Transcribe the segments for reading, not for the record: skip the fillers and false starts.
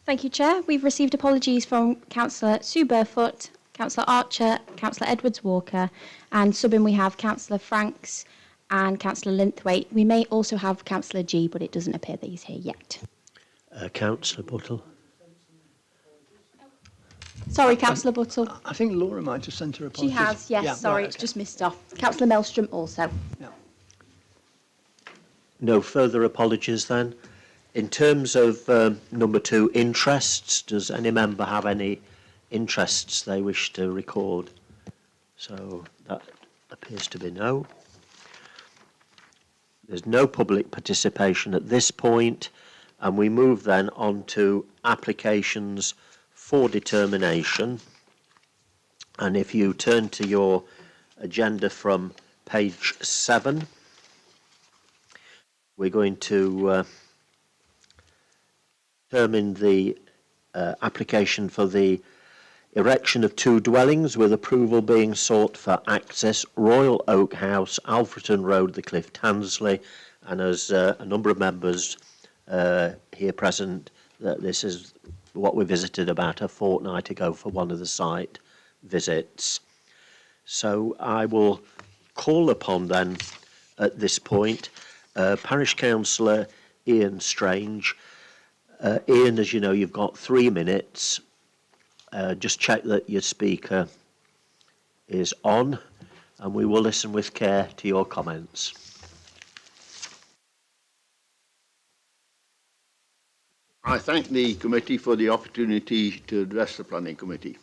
Thank you, Chair. We've received apologies from Councillor Sue Burfoot, Councillor Archer, Councillor Edwards-Walker, and subbing we have Councillor Franks and Councillor Linthwaite. We may also have Councillor G, but it doesn't appear that he's here yet. Councillor Buttle. Sorry, Councillor Buttle. I think Laura might have sent her apologies. She has, yes. Yeah, sorry, right, it's okay. just missed off. Councillor Maelstrom also. Yeah. No further apologies then. In terms of number 2, interests, does any member have any interests they wish to record? So that appears to be no. There's no public participation at this point, and we move then on to applications for determination. And if you turn to your agenda from page 7, we're going to determine the application for the erection of 2 dwellings, with approval being sought for access Royal Oak House, Alfreton Road, the Cliff, Tansley. And as a number of members here present, this is what we visited about a fortnight ago for one of the site visits. So I will call upon then at this point Parish Councillor Ian Strange. Ian, as you know, you've got 3 minutes. Just check that your speaker is on, and we will listen with care to your comments. I thank the committee for the opportunity to address the planning committee.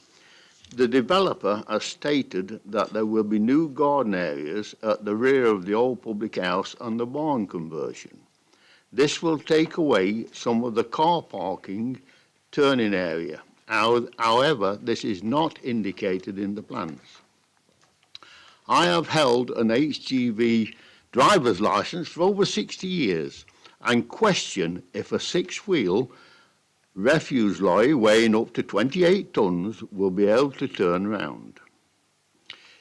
The developer has stated that there will be new garden areas at the rear of the old public house and the barn conversion. This will take away some of the car parking turning area. However, this is not indicated in the plans. I have held an HGV driver's licence for over 60 years and question if a 6-wheel refuse lorry weighing up to 28 tonnes will be able to turn around.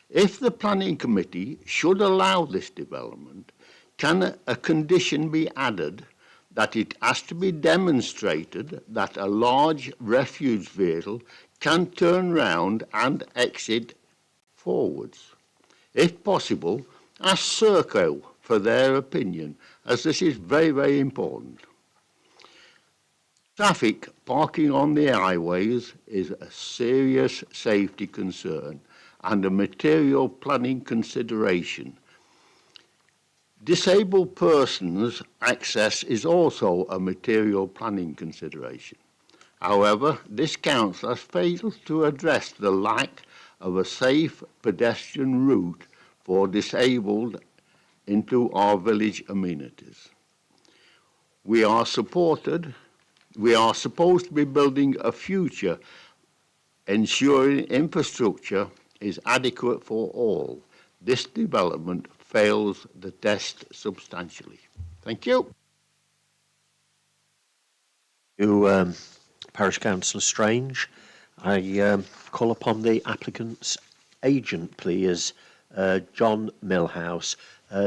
If the planning committee should allow this development, can a condition be added that it has to be demonstrated that a large refuse vehicle can turn round and exit forwards? If possible, ask Serco for their opinion, as this is very, very important. Traffic parking on the highways is a serious safety concern and a material planning consideration. Disabled persons' access is also a material planning consideration. However, this council has failed to address the lack of a safe pedestrian route for disabled into our village amenities. We are supposed to be building a future ensuring infrastructure is adequate for all. This development fails the test substantially. Thank you. You, Parish Councillor Strange. I call upon the applicant's agent, please, John Millhouse.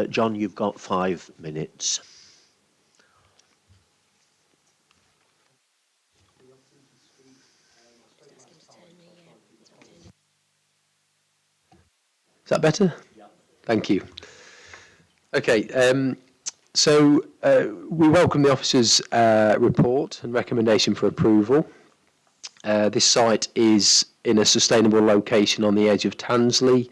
John, you've got 5 minutes. Is that better? Yeah. Thank you. Okay, so we welcome the officer's report and recommendation for approval. This site is in a sustainable location on the edge of Tansley,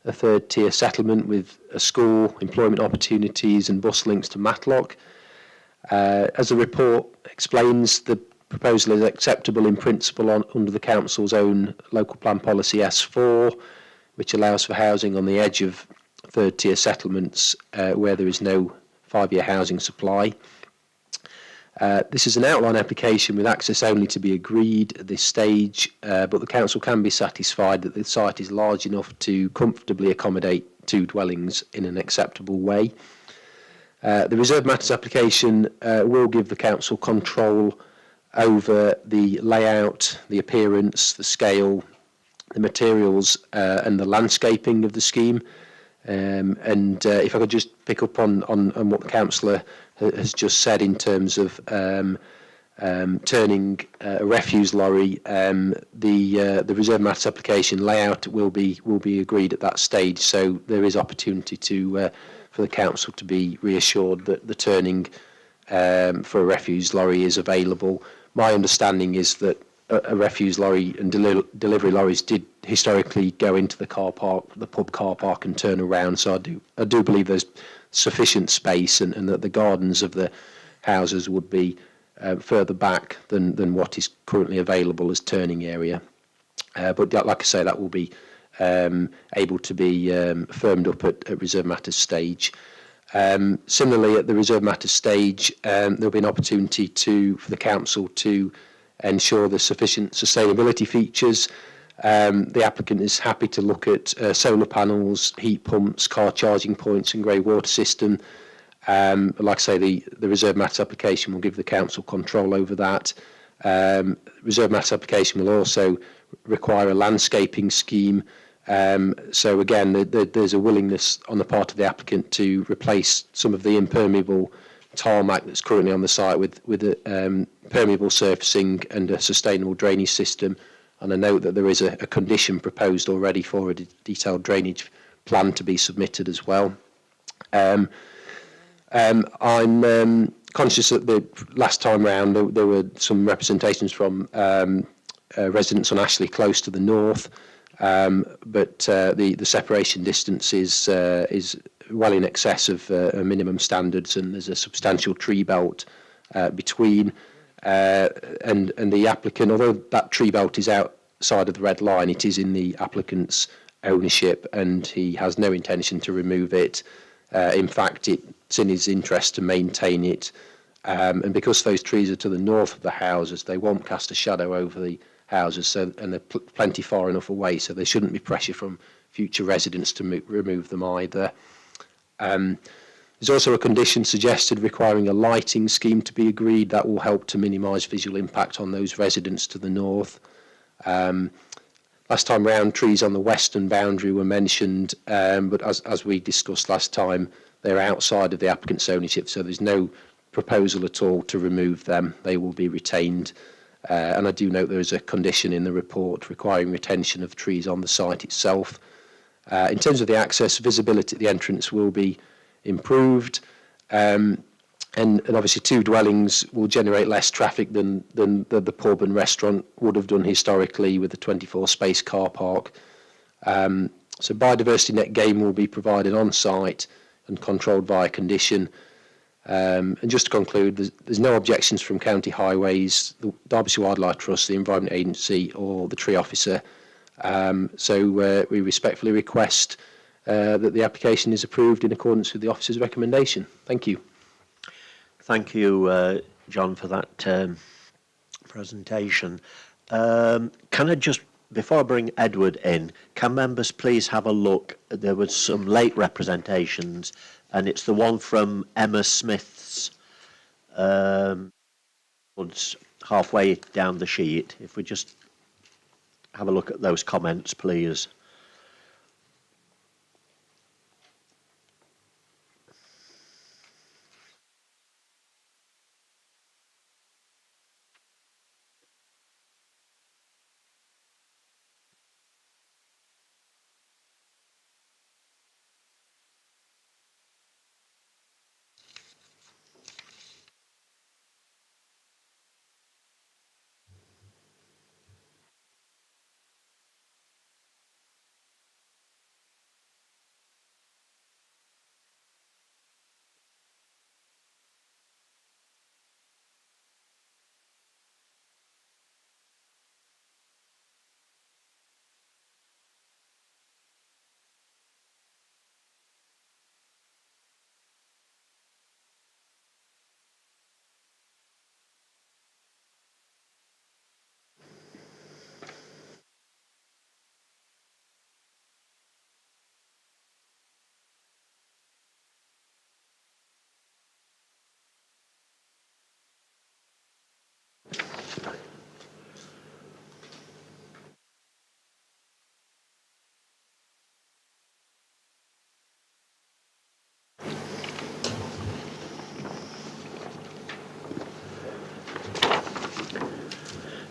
a 3rd-tier settlement with a school, employment opportunities and bus links to Matlock. As the report explains, the proposal is acceptable in principle under the Council's own local plan policy S4, which allows for housing on the edge of 3rd-tier settlements where there is no 5-year housing supply. This is an outline application with access only to be agreed at this stage, but the Council can be satisfied that the site is large enough to comfortably accommodate 2 dwellings in an acceptable way. The Reserved Matters application will give the Council control over the layout, the appearance, the scale, the materials and the landscaping of the scheme. If I could just pick up on what the councillor has just said in terms of turning a refuse lorry, the reserve matters application layout will be agreed at that stage. So there is opportunity for the council to be reassured that the turning for a refuse lorry is available. My understanding is that a refuse lorry and delivery lorries did historically go into the car park, the pub car park, and turn around. So I do believe there's sufficient space, and that the gardens of the houses would be further back than what is currently available as turning area. But like I say, that will be able to be firmed up at reserve matters stage. Similarly, at the reserve matters stage, there'll be an opportunity for the council to ensure there's sufficient sustainability features. The applicant is happy to look at solar panels, heat pumps, car charging points, and grey water system. But like I say, the reserve matters application will give the council control over that. Reserve matters application will also require a landscaping scheme. So again, there's a willingness on the part of the applicant to replace some of the impermeable tarmac that's currently on the site with permeable surfacing and a sustainable drainage system. And I note that there is a condition proposed already for a detailed drainage plan to be submitted as well. I'm conscious that the last time round there were some representations from residents on Ashley Close to the north, but the separation distance is well in excess of minimum standards, and there's a substantial tree belt between. And the applicant, although that tree belt is outside of the red line, it is in the applicant's ownership, and he has no intention to remove it. In fact, it's in his interest to maintain it, and because those trees are to the north of the houses, they won't cast a shadow over the houses, and they're plenty far enough away, so there shouldn't be pressure from future residents to remove them either. There's also a condition suggested requiring a lighting scheme to be agreed that will help to minimise visual impact on those residents to the north. Last time round, trees on the western boundary were mentioned, but as we discussed last time, they're outside of the applicant's ownership, so there's no proposal at all to remove them. They will be retained. And I do note there is a condition in the report requiring retention of trees on the site itself. In terms of the access, visibility at the entrance will be improved, and obviously two dwellings will generate less traffic than the pub and restaurant would have done historically with the 24 space car park. So biodiversity net gain will be provided on site and controlled via condition. And just to conclude, there's no objections from County Highways, the Derbyshire Wildlife Trust, the Environment Agency, or the tree officer. So we respectfully request that the application is approved in accordance with the officer's recommendation. Thank you. Thank you, John, for that presentation. Can I just, before I bring Edward in, can members please have a look? There was some late representations, and it's the one from Emma Smith's halfway down the sheet. If we just have a look at those comments, please.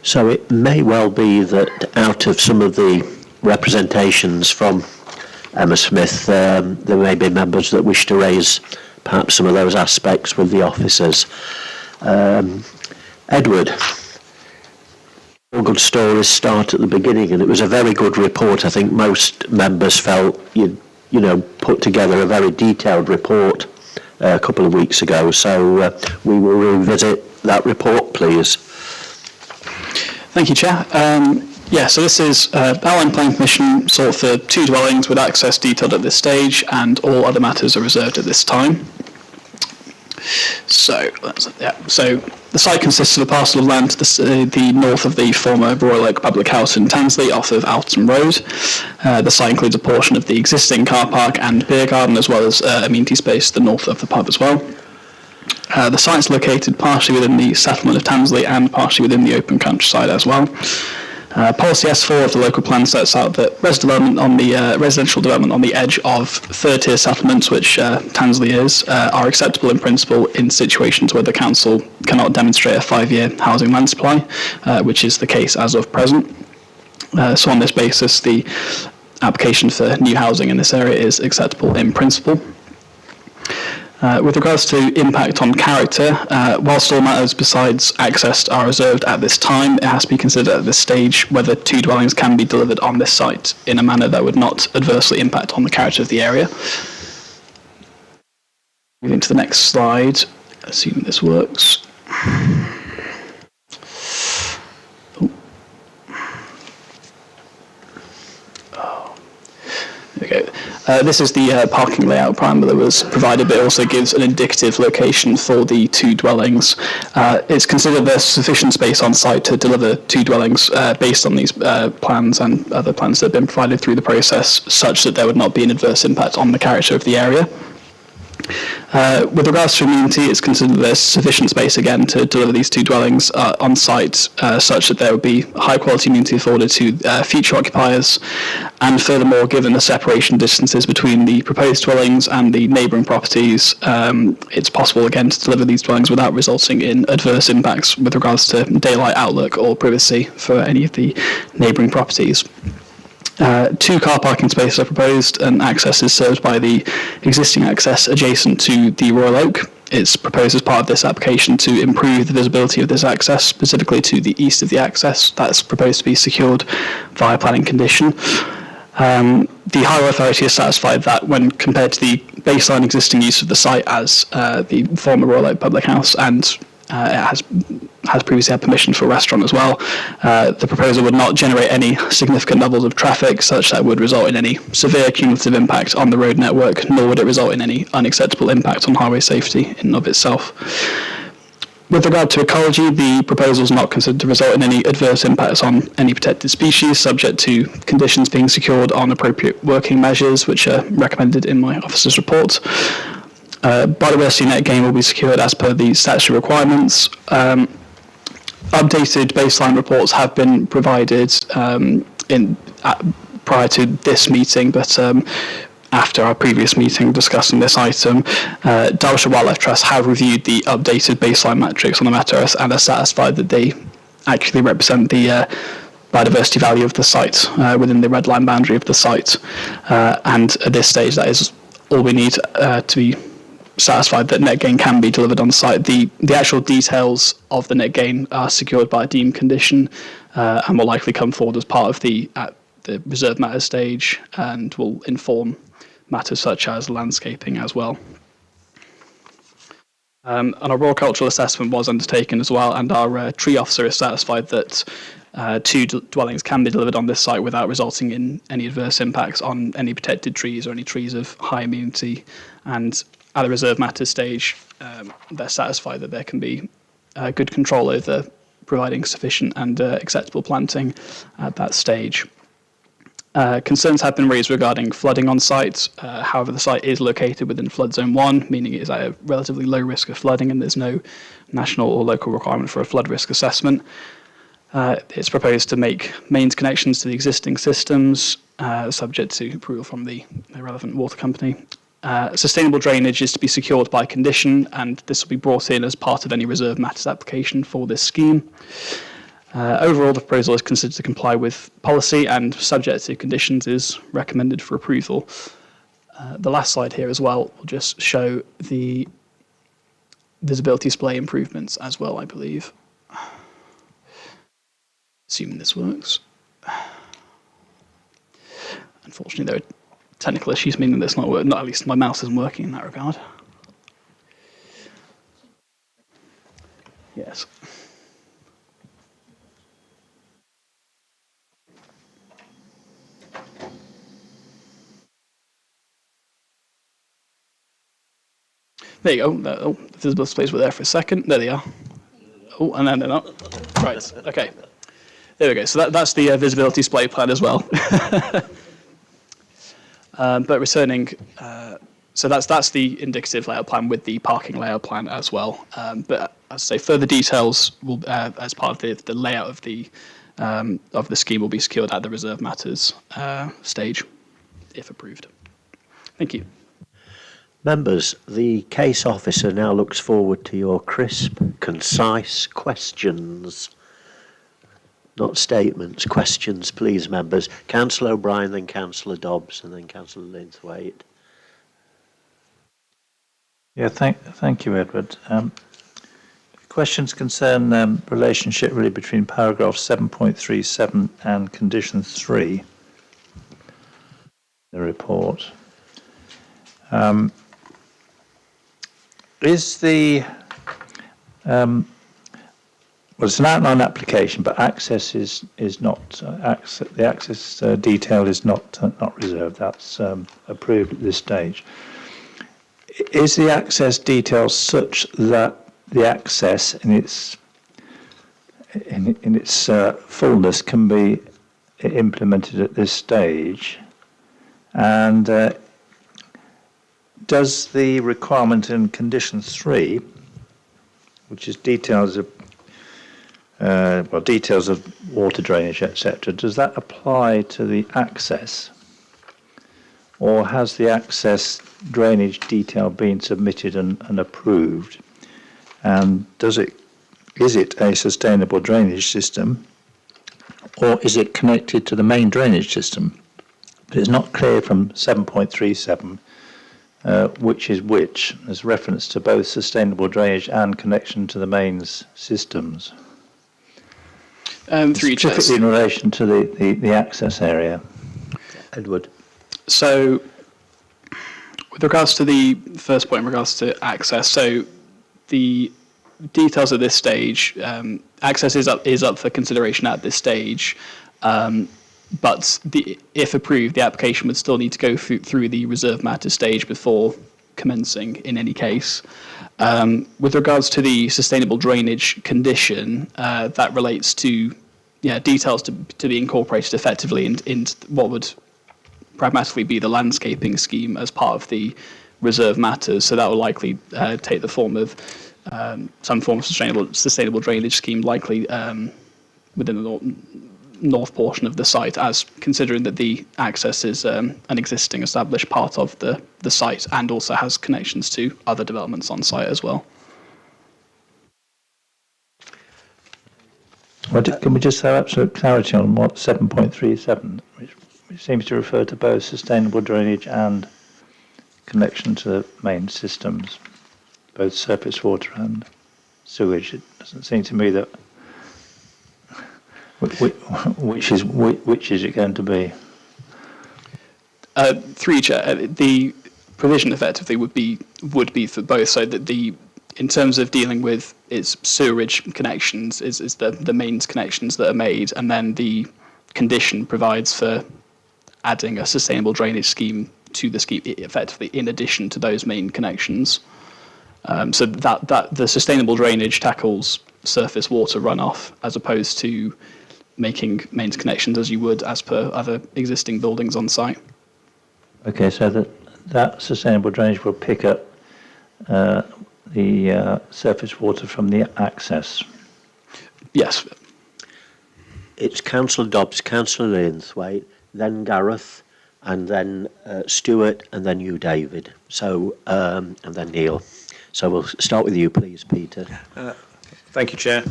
So it may well be that out of some of the representations from Emma Smith, there may be members that wish to raise perhaps some of those aspects with the officers. Edward, all good stories start at the beginning, and it was a very good report. I think most members felt you put together a very detailed report a couple of weeks ago, so we will revisit that report, please. Thank you, Chair. So this is Outline Planning Permission sought for 2 dwellings with access detailed at this stage, and all other matters are reserved at this time. So the site consists of a parcel of land to the north of the former Royal Oak Public House in Tansley off of Alfreton Road. The site includes a portion of the existing car park and beer garden, as well as amenity space to the north of the pub as well. The site is located partially within the settlement of Tansley and partially within the open countryside as well. Policy S4 of the local plan sets out that residential development on the edge of third-tier settlements, which Tansley is, are acceptable in principle in situations where the council cannot demonstrate a 5-year housing land supply, which is the case as of present. So on this basis, the application for new housing in this area is acceptable in principle. With regards to impact on character, whilst all matters besides access are reserved at this time, it has to be considered at this stage whether 2 dwellings can be delivered on this site in a manner that would not adversely impact on the character of the area. Moving to the next slide, assuming this works. Okay. This is the parking layout primer that was provided, but it also gives an indicative location for the 2 dwellings. It's considered there's sufficient space on site to deliver 2 dwellings based on these plans and other plans that have been provided through the process, such that there would not be an adverse impact on the character of the area. With regards to amenity, it's considered there's sufficient space again to deliver these 2 dwellings on site, such that there would be high quality amenity afforded to future occupiers, and furthermore, given the separation distances between the proposed dwellings and the neighbouring properties, it's possible again to deliver these dwellings without resulting in adverse impacts with regards to daylight outlook or privacy for any of the neighbouring properties. 2 car parking spaces are proposed, and access is served by the existing access adjacent to the Royal Oak. It's proposed as part of this application to improve the visibility of this access, specifically to the east of the access. That's proposed to be secured via planning condition. The Highway Authority is satisfied that when compared to the baseline existing use of the site as the former Royal Oak Public House, and it has previously had permission for a restaurant as well, the proposal would not generate any significant levels of traffic such that would result in any severe cumulative impact on the road network, nor would it result in any unacceptable impact on highway safety in and of itself. With regard to ecology, the proposal is not considered to result in any adverse impacts on any protected species, subject to conditions being secured on appropriate working measures, which are recommended in my officer's report. Biodiversity net gain will be secured as per the statutory requirements. Updated baseline reports have been provided prior to this meeting, but after our previous meeting discussing this item, Derbyshire Wildlife Trust have reviewed the updated baseline metrics on the matter and are satisfied that they accurately represent the biodiversity value of the site within the red line boundary of the site. And at this stage, that is all we need to be satisfied that net gain can be delivered on site. The actual details of the net gain are secured by a deemed condition and will likely come forward as part of the reserved matters stage, and will inform matters such as landscaping as well. And our rural cultural assessment was undertaken as well, and our tree officer is satisfied that 2 dwellings can be delivered on this site without resulting in any adverse impacts on any protected trees or any trees of high immunity. And at the reserve matters stage, they're satisfied that there can be good control over providing sufficient and acceptable planting at that stage. Concerns have been raised regarding flooding on site. However, the site is located within flood zone 1, meaning it is at a relatively low risk of flooding, and there's no national or local requirement for a flood risk assessment. It's proposed to make mains connections to the existing systems, subject to approval from the relevant water company. Sustainable drainage is to be secured by condition, and this will be brought in as part of any reserve matters application for this scheme. Overall, the proposal is considered to comply with policy and, subject to conditions, is recommended for approval. The last slide here as well will just show the visibility display improvements as well, I believe. Assuming this works. Unfortunately, there are technical issues meaning that's not working. Not at least my mouse isn't working in that regard. Yes. There you go. Oh, the visible displays were there for a second. There they are. Oh, and then they're not. Right. Okay. There we go. So that's the visibility display plan as well. But returning, so that's the indicative layout plan with the parking layout plan as well. But as I say, further details will, as part of the layout of the scheme, will be secured at the reserve matters stage, if approved. Thank you. Members, the case officer now looks forward to your crisp, concise questions. Not statements, questions, please, members. Councillor O'Brien, then Councillor Dobbs, and then Councillor Linthwaite. Yeah, thank you, Edward. Questions concern relationship really between paragraph 7.37 and condition 3, the report. Is the well, it's an outline application, but access is not the access detail is not reserved. That's approved at this stage. Is the access detail such that the access in its fullness can be implemented at this stage? And does the requirement in condition 3, which is details of water drainage, etc., does that apply to the access, or has the access drainage detail been submitted and approved? And is it a sustainable drainage system, or is it connected to the main drainage system? But it's not clear from 7.37 which is which, as reference to both sustainable drainage and connection to the mains systems. Specifically in relation to the access area. Edward. So, with regards to the first point in regards to access, so the details at this stage, access is up for consideration at this stage, but if approved, the application would still need to go through the reserve matter stage before commencing in any case. With regards to the sustainable drainage condition, that relates to details to be incorporated effectively in what would pragmatically be the landscaping scheme as part of the reserve matters. So that will likely take the form of some form of sustainable drainage scheme, likely within the north portion of the site, as considering that the access is an existing established part of the site and also has connections to other developments on site as well. Well, can we just have absolute clarity on what 7.37, which seems to refer to both sustainable drainage and connection to the main systems, both surface water and sewage? It doesn't seem to me that which is it going to be? Through each, the provision effectively would be for both. So that in terms of dealing with its sewerage connections is the mains connections that are made, and then the condition provides for adding a sustainable drainage scheme to the scheme effectively in addition to those main connections. So that the sustainable drainage tackles surface water runoff as opposed to making mains connections as you would as per other existing buildings on site. Okay, so that sustainable drainage will pick up the surface water from the access. Yes. It's Councillor Dobbs, Councillor Linthwaite, then Gareth, and then Stuart, and then you, David. So, and then Neil. So we'll start with you, please, Peter. Thank you, Chair.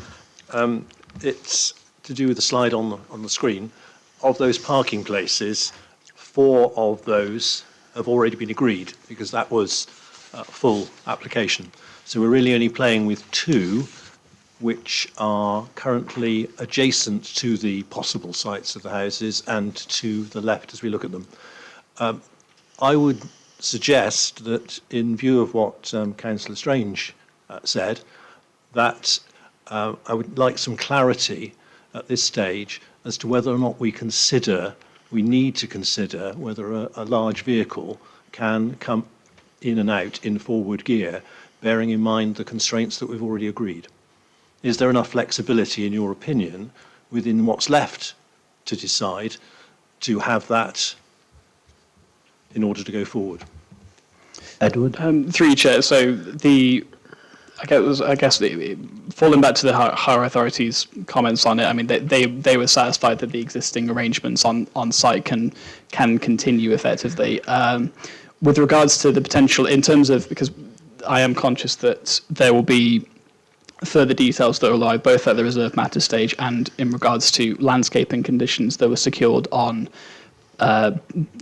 It's to do with the slide on the screen, of those parking places, 4 of those have already been agreed because that was a full application. So we're really only playing with 2 which are currently adjacent to the possible sites of the houses and to the left as we look at them. I would suggest that in view of what Councillor Strange said, that I would like some clarity at this stage as to whether or not we need to consider whether a large vehicle can come in and out in forward gear, bearing in mind the constraints that we've already agreed. Is there enough flexibility, in your opinion, within what's left to decide to have that in order to go forward? Edward? Through you, Chair. So I guess falling back to the higher authorities' comments on it, I mean, they were satisfied that the existing arrangements on site can continue effectively. With regards to the potential, in terms of, because I am conscious that there will be further details that are live, both at the reserve matter stage and in regards to landscaping conditions that were secured on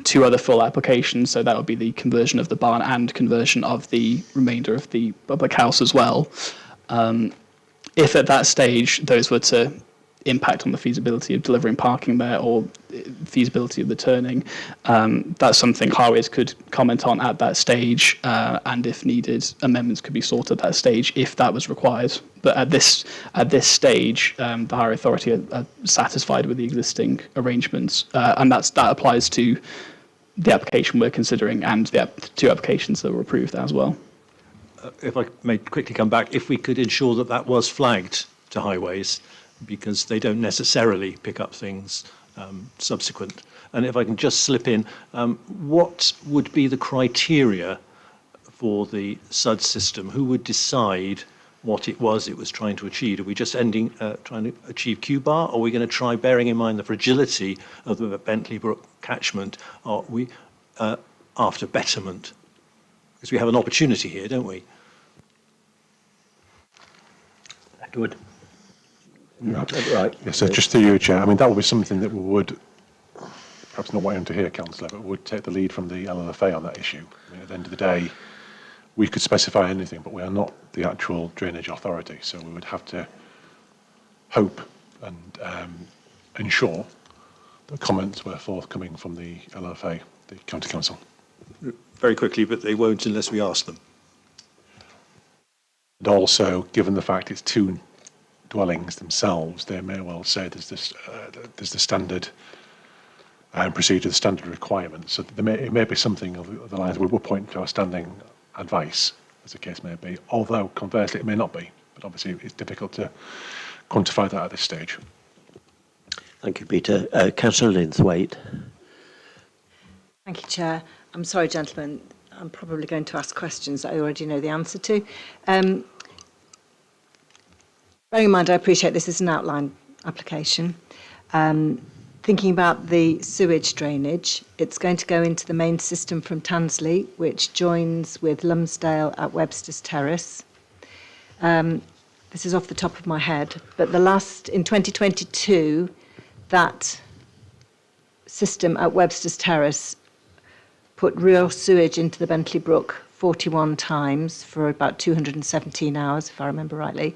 2 other full applications. So that would be the conversion of the barn and conversion of the remainder of the public house as well. If at that stage those were to impact on the feasibility of delivering parking there or feasibility of the turning, that's something highways could comment on at that stage, and if needed, amendments could be sought at that stage if that was required. But at this stage, the higher authority are satisfied with the existing arrangements, and that applies to the application we're considering and the 2 applications that were approved as well. If I may quickly come back, if we could ensure that that was flagged to highways, because they don't necessarily pick up things subsequent. And if I can just slip in, what would be the criteria for the SUD system? Who would decide what it was trying to achieve? Are we just trying to achieve Q-bar? Or are we going to try, bearing in mind the fragility of the Bentley Brook catchment, are we after betterment? Because we have an opportunity here, don't we? Edward? Right. Yes, so just to you, Chair, I mean, that would be something that we would, perhaps not wanting to hear, Councillor, but would take the lead from the LLFA on that issue. I mean, at the end of the day, we could specify anything, but we are not the actual drainage authority, so we would have to hope and ensure that comments were forthcoming from the LLFA, the County Council. Very quickly, but they won't unless we ask them. And also, given the fact it's 2 dwellings themselves, they may well say there's the standard procedure, the standard requirements. So it may be something of the lines we will point to our standing advice, as the case may be, although conversely it may not be. But obviously it's difficult to quantify that at this stage. Thank you, Peter. Councillor Linthwaite. Thank you, Chair. I'm sorry, gentlemen, I'm probably going to ask questions that I already know the answer to. Bearing in mind, I appreciate this is an outline application. Thinking about the sewage drainage, it's going to go into the main system from Tansley, which joins with Lumsdale at Webster's Terrace. This is off the top of my head, but in 2022, that system at Webster's Terrace put real sewage into the Bentley Brook 41 times for about 217 hours, if I remember rightly.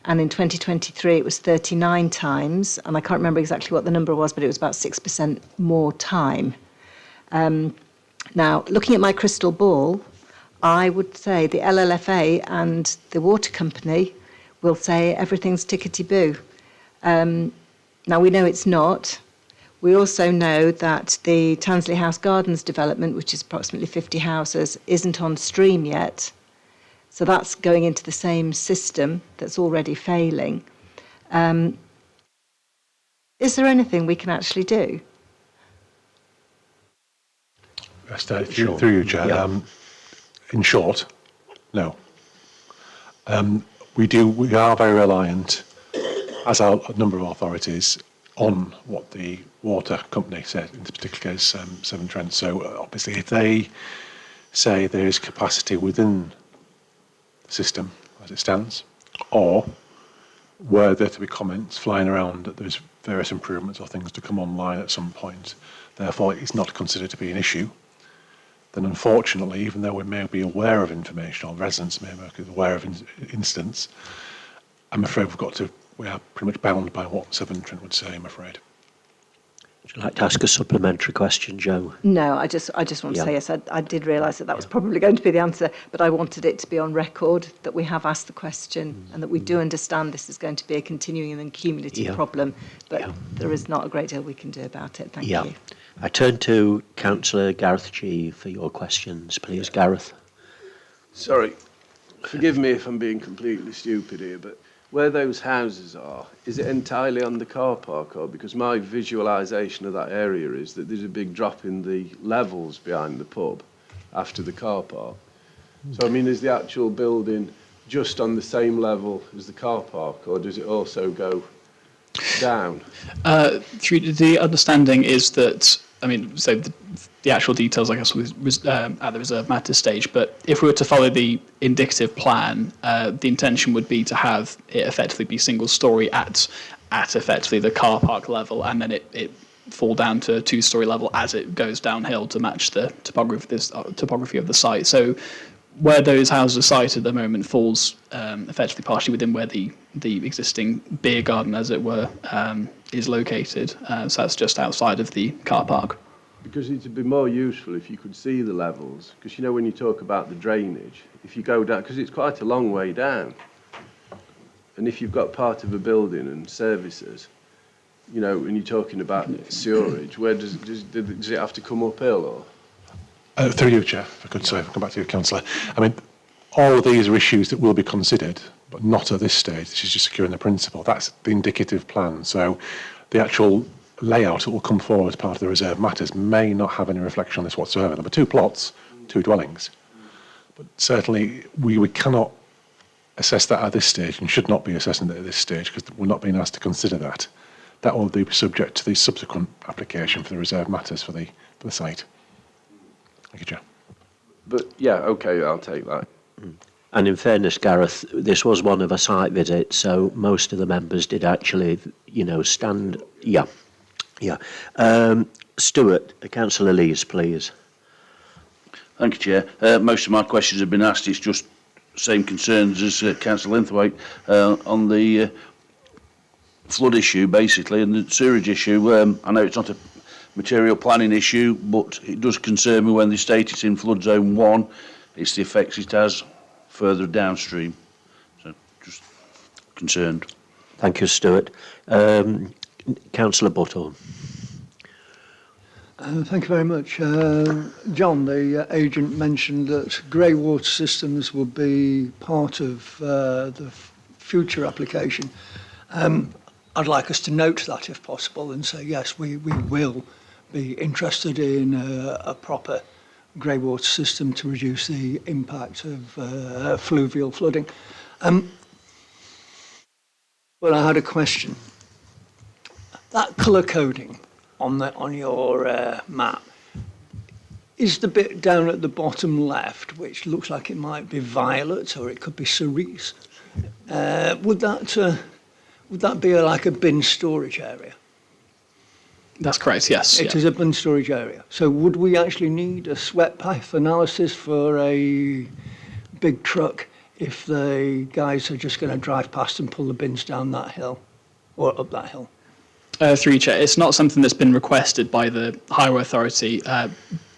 And in 2023, it was 39 times, and I can't remember exactly what the number was, but it was about 6% more time. Now, looking at my crystal ball, I would say the LLFA and the water company will say everything's tickety-boo. Now, we know it's not. We also know that the Tansley House Gardens development, which is approximately 50 houses, isn't on stream yet. So that's going into the same system that's already failing. Is there anything we can actually do? Through you, Chair. Yeah. In short, no. We are very reliant, as are a number of authorities, on what the water company said, in this particular case, Severn Trent. So obviously, if they say there is capacity within system as it stands, or were there to be comments flying around that there's various improvements or things to come online at some point, therefore it's not considered to be an issue, then unfortunately, even though we may be aware of information, or residents may be aware of instance, I'm afraid we are pretty much bound by what Severn Trent would say, I'm afraid. Would you like to ask a supplementary question, Jo? No, I just want to say yes. I did realise that was probably going to be the answer, but I wanted it to be on record that we have asked the question and that we do understand this is going to be a continuing and cumulative problem, but there is not a great deal we can do about it. Thank you. I turn to Councillor Gareth G for your questions, please, Gareth. Sorry, forgive me if I'm being completely stupid here, but where those houses are, is it entirely on the car park, or because my visualisation of that area is that there's a big drop in the levels behind the pub after the car park. So, I mean, is the actual building just on the same level as the car park, or does it also go down? The understanding is that, I mean, so the actual details, I guess, was at the reserve matters stage, but if we were to follow the indicative plan, the intention would be to have it effectively be single story at effectively the car park level, and then it fall down to a 2-story level as it goes downhill to match the topography of the site. So where those houses are sited at the moment falls effectively partially within where the existing beer garden, as it were, is located. So that's just outside of the car park. Because it would be more useful if you could see the levels. Because, you know, when you talk about the drainage, if you go down, because it's quite a long way down, and if you've got part of a building and services, you know, when you're talking about sewerage, where does it have to come uphill, or? Through you, Chair, if I could, sorry, if I come back to you, Councillor. I mean, all of these are issues that will be considered, but not at this stage. This is just securing the principle. That's the indicative plan. So the actual layout that will come forward as part of the reserve matters may not have any reflection on this whatsoever. There were 2 plots, 2 dwellings. But certainly we cannot assess that at this stage, and should not be assessing it at this stage, because we're not being asked to consider that. That will be subject to the subsequent application for the reserve matters for the site. Thank you, Chair. But, yeah, OK, I'll take that. And in fairness, Gareth, this was one of a site visit, so most of the members did actually, you know, stand. Yeah. Stuart, Councillor Lees, please. Thank you, Chair. Most of my questions have been asked. It's just same concerns as Councillor Linthwaite on the flood issue, basically, and the sewerage issue. I know it's not a material planning issue, but it does concern me when they state it's in flood zone 1. It's the effects it has further downstream. So, just concerned. Thank you, Stuart. Councillor Buttle. Thank you very much. John, the agent, mentioned that grey water systems will be part of the future application. I'd like us to note that if possible and say, yes, we will be interested in a proper grey water system to reduce the impact of fluvial flooding. But I had a question. That colour coding on your map, is the bit down at the bottom left, which looks like it might be violet or it could be cerise, would that be like a bin storage area? That's correct, yes. It is a bin storage area. So would we actually need a sweat pipe analysis for a big truck if the guys are just going to drive past and pull the bins down that hill or up that hill? Through you, Chair, it's not something that's been requested by the Highway Authority.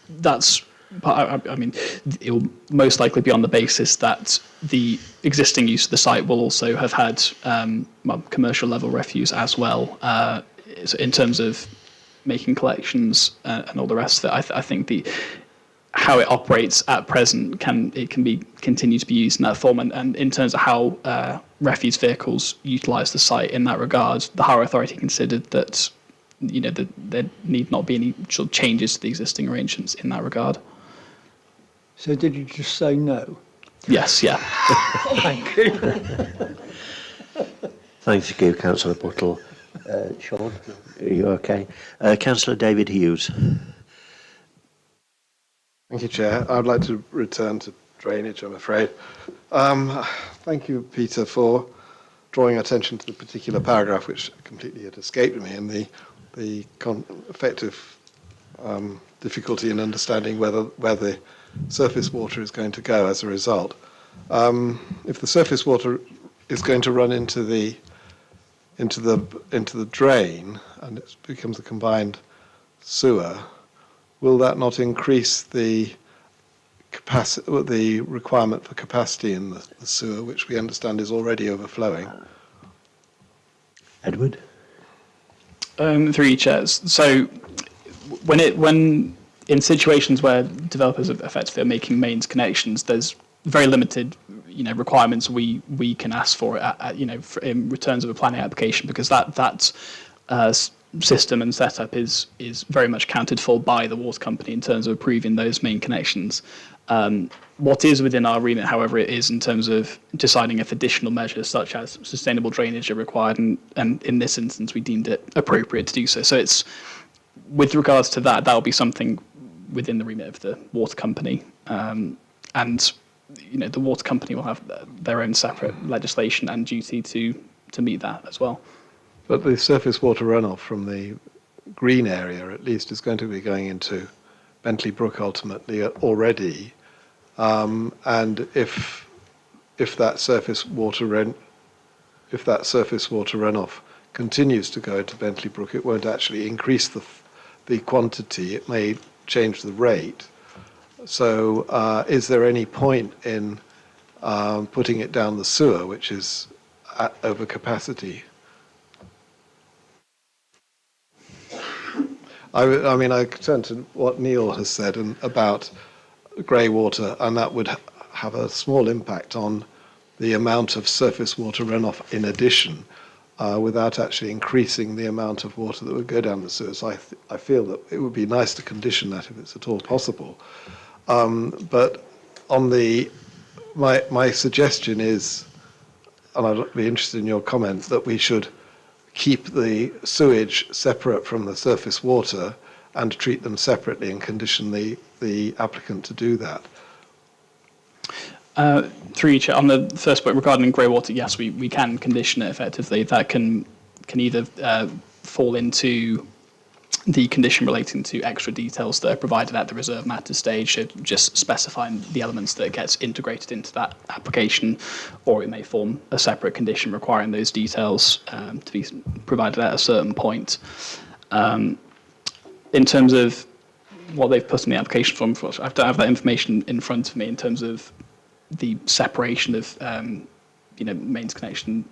That's, I mean, it will most likely be on the basis that the existing use of the site will also have had commercial level refuse as well. In terms of making collections and all the rest of it, I think how it operates at present can be continue to be used in that form, and in terms of how refuse vehicles utilise the site in that regard, the Highway Authority considered that there need not be any sort of changes to the existing arrangements in that regard. So did you just say no? Yes, yeah. Thank you. Thank you, Councillor Buttle. Sean, are you okay? Councillor David Hughes. Thank you, Chair. I'd like to return to drainage, I'm afraid. Thank you, Peter, for drawing attention to the particular paragraph which completely had escaped me, and the effective difficulty in understanding where the surface water is going to go as a result. If the surface water is going to run into the drain and it becomes a combined sewer, will that not increase the requirement for capacity in the sewer, which we understand is already overflowing? Edward? Through you, chairs. So when in situations where developers are effectively making mains connections, there's very limited, requirements we can ask for in returns of a planning application, because that system and setup is very much accounted for by the water company in terms of approving those main connections. What is within our remit, however, it is in terms of deciding if additional measures such as sustainable drainage are required, and in this instance we deemed it appropriate to do so. So it's, with regards to that will be something within the remit of the water company, and the water company will have their own separate legislation and duty to meet that as well. But the surface water runoff from the green area, at least, is going to be going into Bentley Brook ultimately already, and if that surface water runoff continues to go into Bentley Brook, it won't actually increase the quantity. It may change the rate. So, is there any point in putting it down the sewer, which is at overcapacity? I mean, I turn to what Neil has said about grey water, and that would have a small impact on the amount of surface water runoff in addition, without actually increasing the amount of water that would go down the sewer. So I feel that it would be nice to condition that if it's at all possible. But on my suggestion is, and I'd be interested in your comment, that we should keep the sewage separate from the surface water and treat them separately and condition the applicant to do that. Through you, Chair, on the first point regarding grey water, yes, we can condition it effectively. That can either fall into the condition relating to extra details that are provided at the reserve matter stage, so just specifying the elements that gets integrated into that application, or it may form a separate condition requiring those details to be provided at a certain point. In terms of what they've put in the application form, I don't have that information in front of me in terms of the separation of mains connection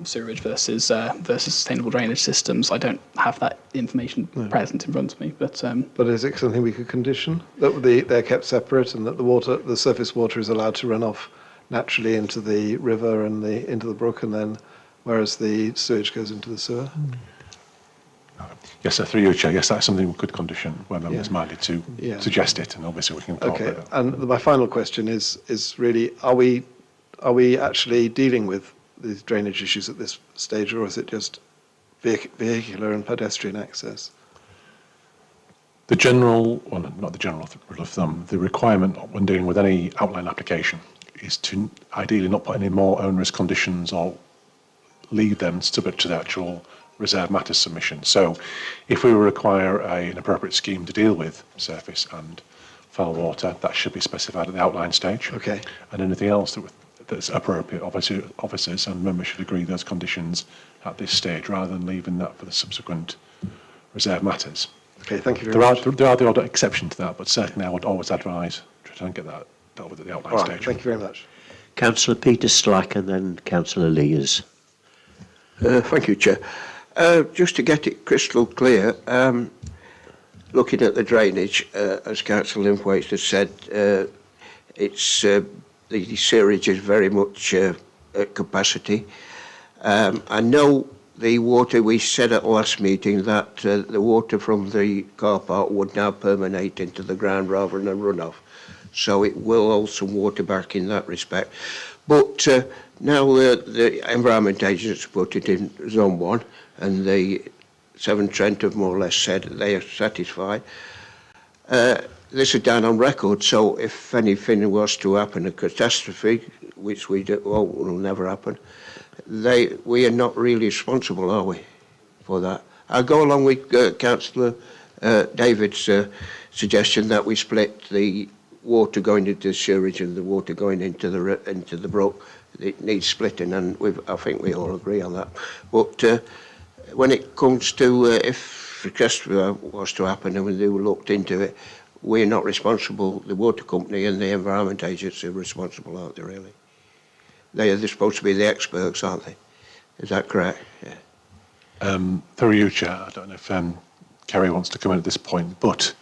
sewerage versus sustainable drainage systems. I don't have that information present in front of me, but is it something we could condition, that they're kept separate and that the surface water is allowed to run off naturally into the river and into the brook, and then whereas the sewage goes into the sewer? Yes, sir, through you, Chair. Yes, that's something we could condition when members minded to suggest it, and obviously we can incorporate it. And my final question is really, are we actually dealing with these drainage issues at this stage, or is it just vehicular and pedestrian access? The general, well, not the general rule of thumb, the requirement when dealing with any outline application is to ideally not put any more onerous conditions or leave them subject to the actual reserve matters submission. So if we require an appropriate scheme to deal with surface and foul water, that should be specified at the outline stage. Okay. And anything else that's appropriate, obviously officers and members should agree those conditions at this stage rather than leaving that for the subsequent reserve matters. Okay, thank you very much. There are the odd exception to that, but certainly I would always advise to try and get that dealt with at the outline stage. Thank you very much. Councillor Peter Slack and then Councillor Leers. Thank you, Chair. Just to get it crystal clear, looking at the drainage, as Councillor Linthwaite has said, it's the sewerage is very much at capacity. I know the water, we said at last meeting that the water from the car park would now permeate into the ground rather than run off. So it will hold some water back in that respect. But now the Environment Agency put it in Zone 1, and the Severn Trent have more or less said that they are satisfied. This is down on record, so if anything was to happen, a catastrophe, which we do, well, will never happen, we are not really responsible, are we, for that? I'll go along with Councillor David's suggestion that we split the water going into the sewerage and the water going into the brook. It needs splitting, and I think we all agree on that. But when it comes to if request was to happen and we looked into it, we're not responsible. The water company and the Environment Agency are responsible, aren't they, really? They're supposed to be the experts, aren't they? Is that correct? Yeah. Through you, Chair, I don't know if Kerry wants to come in at this point, but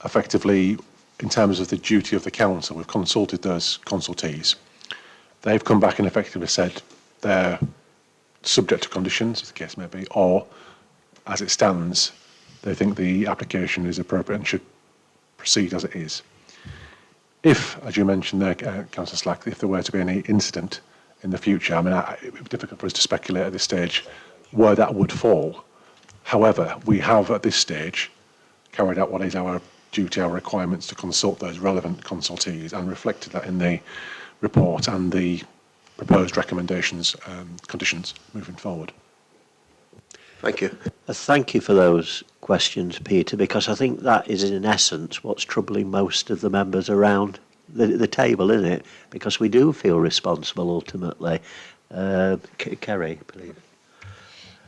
effectively, in terms of the duty of the council, we've consulted those consultees. They've come back and effectively said they're subject to conditions, as the case may be, or, as it stands, they think the application is appropriate and should proceed as it is. If, as you mentioned there, Councillor Slack, if there were to be any incident in the future, I mean, it would be difficult for us to speculate at this stage where that would fall. However, we have at this stage carried out what is our duty, our requirements to consult those relevant consultees and reflected that in the report and the proposed recommendations, conditions moving forward. Thank you. Thank you for those questions, Peter, because I think that is in essence what's troubling most of the members around the table, isn't it? Because we do feel responsible ultimately. Kerry, please.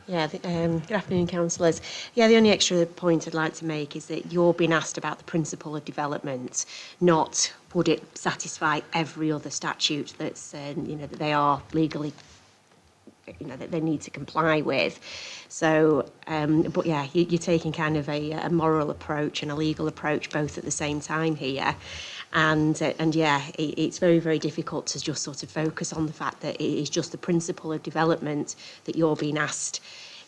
Yeah, good afternoon, councillors. Yeah, the only extra point I'd like to make is that you're being asked about the principle of development, not would it satisfy every other statute that's, that they are legally, that they need to comply with. So, but yeah, you're taking kind of a moral approach and a legal approach both at the same time here. And yeah, it's very, very difficult to just sort of focus on the fact that it is just the principle of development that you're being asked.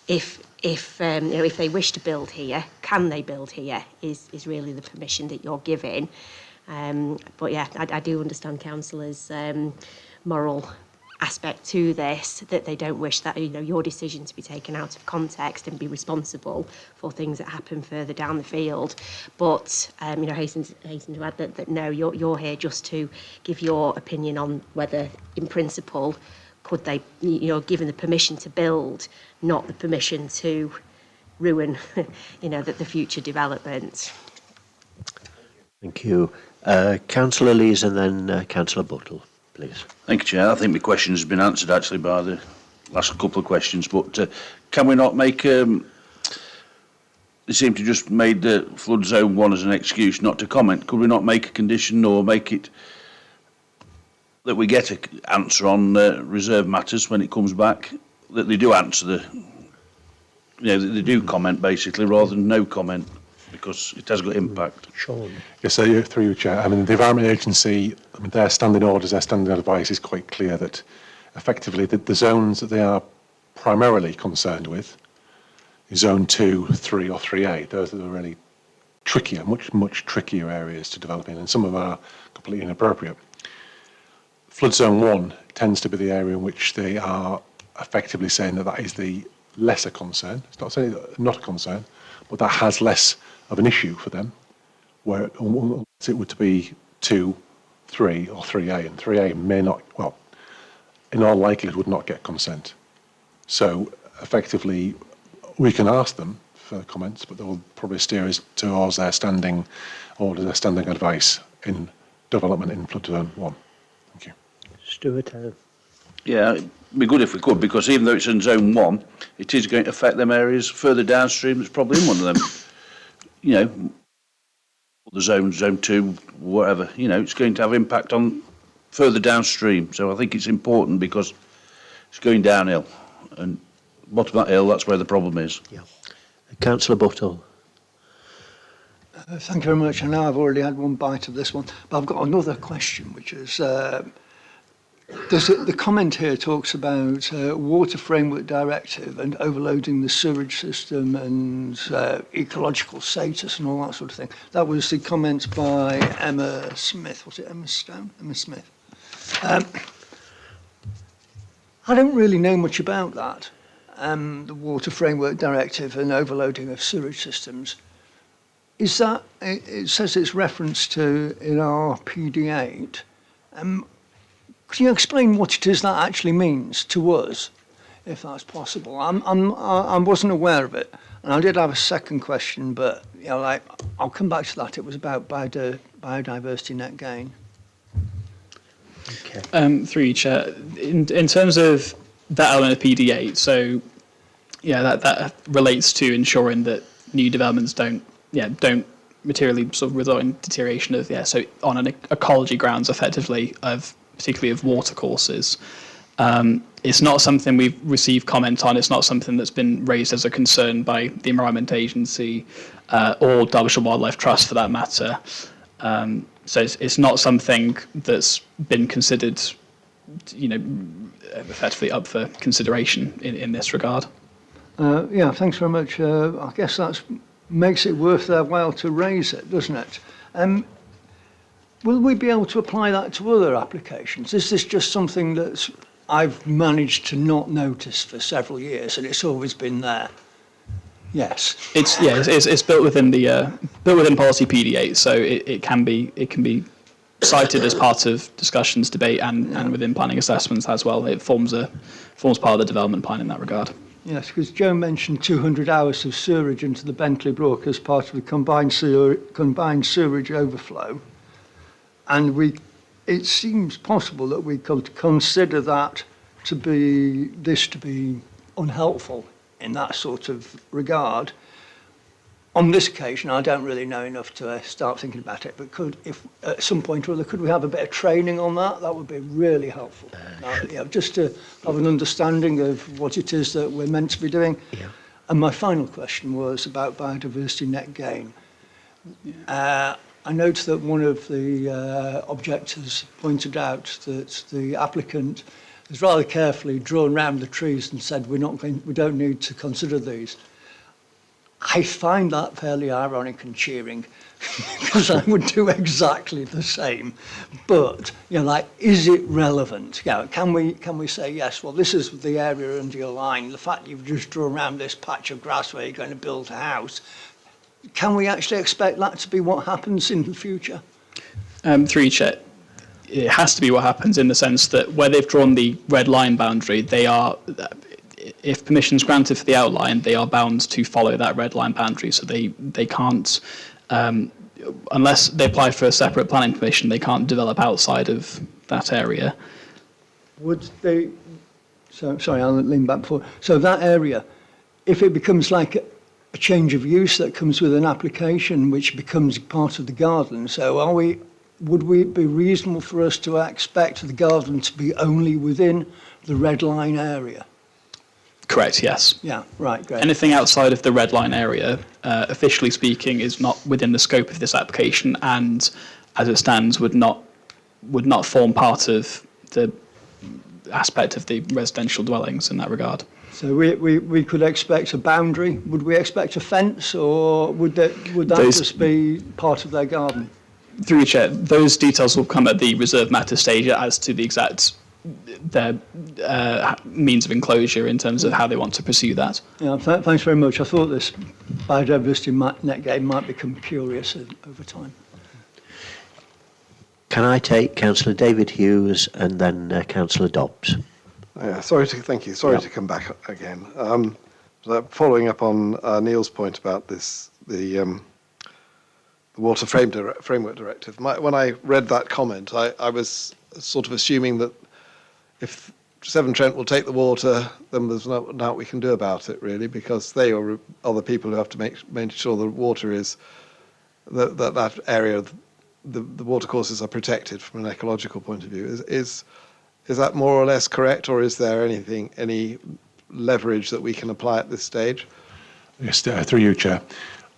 If they wish to build here, can they build here? Is really the permission that you're giving. But yeah, I do understand councillors' moral aspect to this, that they don't wish that your decision to be taken out of context and be responsible for things that happen further down the field. But hasten to add that no, you're here just to give your opinion on whether, in principle, could they, given the permission to build, not the permission to ruin, the future development. Thank you, Councillor Lees, and then Councillor Buttle. Please. Thank you, Chair. I think my question has been answered actually by the last couple of questions, but can we not make, they seem to just made the flood zone 1 as an excuse not to comment. Could we not make a condition or make it that we get an answer on reserve matters when it comes back, that they do answer that they do comment basically rather than no comment, because it has got impact. Sean. Yes, so through you, Chair. I mean, the Environment Agency, their standing orders, their standing advice is quite clear that effectively the zones that they are primarily concerned with, Zone 2, 3 or 3A, those are the really trickier, much trickier areas to develop in, and some of them are completely inappropriate. Flood Zone 1 tends to be the area in which they are effectively saying that is the lesser concern. It's not saying not a concern, but that has less of an issue for them, where it would be 2, 3 or 3A, and 3A may not, well, in all likelihood would not get consent. So effectively, we can ask them for comments, but they will probably steer us towards their standing orders, their standing advice in development in Flood Zone 1. Thank you. Stuart. Yeah, it'd be good if we could, because even though it's in Zone 1, it is going to affect them areas further downstream that's probably in one of them. The Zone 2, whatever, it's going to have impact on further downstream. So I think it's important because it's going downhill, and bottom of that hill, that's where the problem is. Yeah. Councillor Buttle. Thank you very much. I know I've already had one bite of this one, but I've got another question, which is, the comment here talks about Water Framework Directive and overloading the sewerage system and ecological status and all that sort of thing. That was the comment by Emma Smith. Was it Emma Stone? Emma Smith. I don't really know much about that, the Water Framework Directive and overloading of sewerage systems. Is that, it says it's referenced to in our PD8. Could you explain what it is that actually means to us, if that's possible? I wasn't aware of it, and I did have a second question, but I'll come back to that. It was about biodiversity net gain. Through you, Chair. In terms of that element of PD8, so that relates to ensuring that new developments don't materially sort of result in deterioration of so on an ecology grounds effectively particularly of watercourses. It's not something we've received comment on. It's not something that's been raised as a concern by the Environment Agency or Derbyshire Wildlife Trust for that matter. So it's not something that's been considered, effectively up for consideration in this regard. Thanks very much. I guess that makes it worth their while to raise it, doesn't it? Will we be able to apply that to other applications? Is this just something that I've managed to not notice for several years and it's always been there? Yes. It's built within policy PD8, so it can be cited as part of discussions, debate, and within planning assessments as well. It forms part of the development plan in that regard. Yes, because Joe mentioned 200 hours of sewerage into the Bentley Brook as part of the combined sewerage overflow, and it seems possible that we could consider that to be unhelpful in that sort of regard. On this occasion, I don't really know enough to start thinking about it, but if at some point or other, could we have a bit of training on that? That would be really helpful. Just to have an understanding of what it is that we're meant to be doing. Yeah. And my final question was about biodiversity net gain. Yeah. I note that one of the objectors pointed out that the applicant has rather carefully drawn round the trees and said we don't need to consider these. I find that fairly ironic and cheering because I would do exactly the same. But is it relevant? Can we say yes? Well, this is the area under your line. The fact you've just drawn around this patch of grass where you're going to build a house. Can we actually expect that to be what happens in the future? Through you, Chair, it has to be what happens in the sense that where they've drawn the red line boundary, they are, if permission is granted for the outline, they are bound to follow that red line boundary. So they can't, unless they apply for a separate planning permission, they can't develop outside of that area. Would they? Sorry, I'll lean back before. So that area, if it becomes like a change of use that comes with an application which becomes part of the garden. So would we be reasonable for us to expect the garden to be only within the red line area? Correct, yes. Yeah, right, great. Anything outside of the red line area, officially speaking, is not within the scope of this application and as it stands would not form part of the aspect of the residential dwellings in that regard. So we could expect a boundary. Would we expect a fence, or would that just be part of their garden? Through your Chair, those details will come at the reserve matter stage as to the exact means of enclosure in terms of how they want to pursue that. Yeah, thanks very much. I thought this biodiversity net gain might become curious over time. Can I take Councillor David Hughes and then Councillor Dobbs? Thank you. Sorry to come back again. Following up on Neil's point about the Water Framework Directive, when I read that comment, I was sort of assuming that if Severn Trent will take the water, then there's nothing we can do about it, really, because they are the people who have to make sure the water is, that area, the watercourses are protected from an ecological point of view. Is that more or less correct, or is there any leverage that we can apply at this stage? Yes, through you, Chair.